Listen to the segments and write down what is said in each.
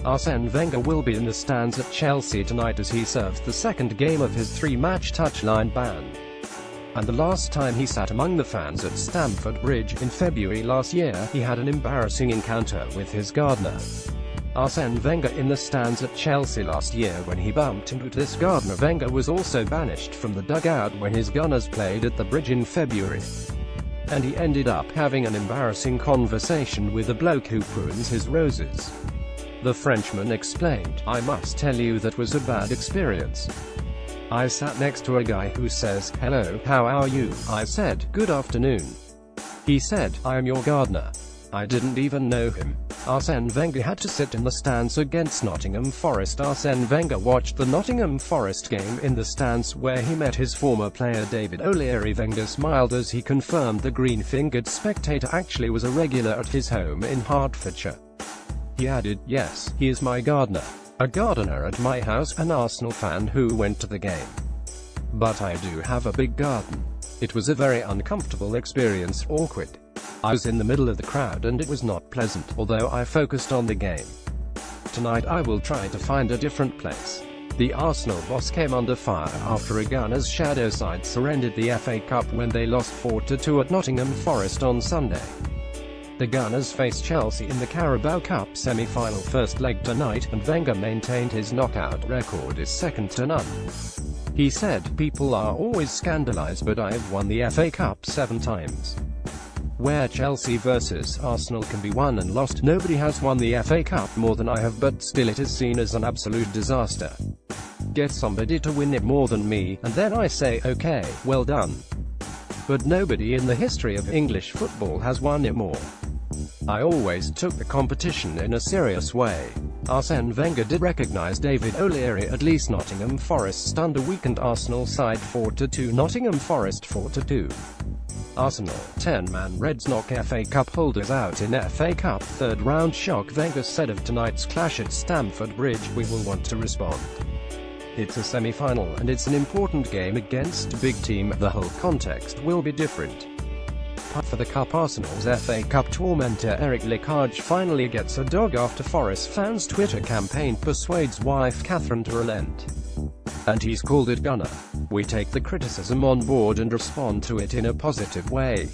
Arsene Wenger will be in the stands at Chelsea tonight as he serves the second game of his 3-match touchline ban. And the last time he sat among the fans at Stamford Bridge, in February last year, he had an embarrassing encounter with his gardener. Arsene Wenger in the stands at Chelsea last year when he bumped into this gardener. Wenger was also banished from the dugout when his Gunners played at the Bridge in February. And he ended up having an embarrassing conversation with a bloke who prunes his roses. The Frenchman explained, "I must tell you that was a bad experience. I sat next to a guy who says, 'Hello, how are you?' I said, 'Good afternoon.' He said, 'I am your gardener.' I didn't even know him." Arsene Wenger had to sit in the stands against Nottingham Forest. Arsene Wenger watched the Nottingham Forest game in the stands, where he met his former player David O'Leary. Wenger smiled as he confirmed the green-fingered spectator actually was a regular at his home in Hertfordshire. He added, "Yes, he is my gardener. A gardener at my house, an Arsenal fan who went to the game. But I do have a big garden." It was a very uncomfortable experience, awkward. I was in the middle of the crowd and it was not pleasant, although I focused on the game. Tonight I will try to find a different place. The Arsenal boss came under fire after a Gunners shadow side surrendered the FA Cup when they lost 4-2 at Nottingham Forest on Sunday. The Gunners face Chelsea in the Carabao Cup semi-final first leg tonight, and Wenger maintained his knockout record is second to none. He said, "People are always scandalized, but I've won the FA Cup 7 times. Where Chelsea versus Arsenal can be won and lost, nobody has won the FA Cup more than I have, but still it is seen as an absolute disaster. Get somebody to win it more than me, and then I say, okay, well done. But nobody in the history of English football has won it more. I always took the competition in a serious way." Arsene Wenger did recognise David O'Leary. At least Nottingham Forest stunned a weakened Arsenal side 4-2. Nottingham Forest 4-2. Arsenal, 10-man Reds knock FA Cup holders out in FA Cup third-round shock. Wenger said of tonight's clash at Stamford Bridge, "We will want to respond. It's a semi-final and it's an important game against a big team. The whole context will be different." But for the Cup, Arsenal's FA Cup tormentor Eric Licage finally gets a dog after Forest fans' Twitter campaign persuades wife Catherine to relent. And he's called it Gunner. "We take the criticism on board and respond to it in a positive way."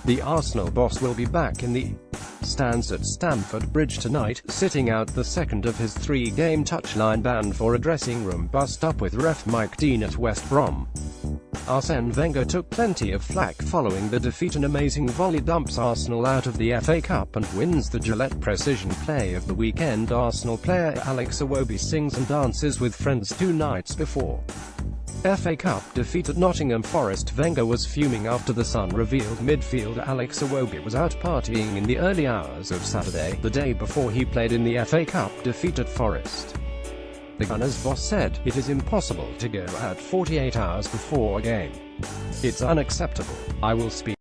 The Arsenal boss will be back in the stands at Stamford Bridge tonight, sitting out the second of his 3-game touchline ban for a dressing room bust-up with ref Mike Dean at West Brom. Arsene Wenger took plenty of flack following the defeat. An amazing volley dumps Arsenal out of the FA Cup and wins the Gillette Precision Play of the weekend. Arsenal player Alex Iwobi sings and dances with friends 2 nights before FA Cup defeat at Nottingham Forest. Wenger was fuming after the Sun revealed midfielder Alex Iwobi was out partying in the early hours of Saturday, the day before he played in the FA Cup defeat at Forest. The Gunners boss said, "It is impossible to go out 48 hours before a game. It's unacceptable. I will speak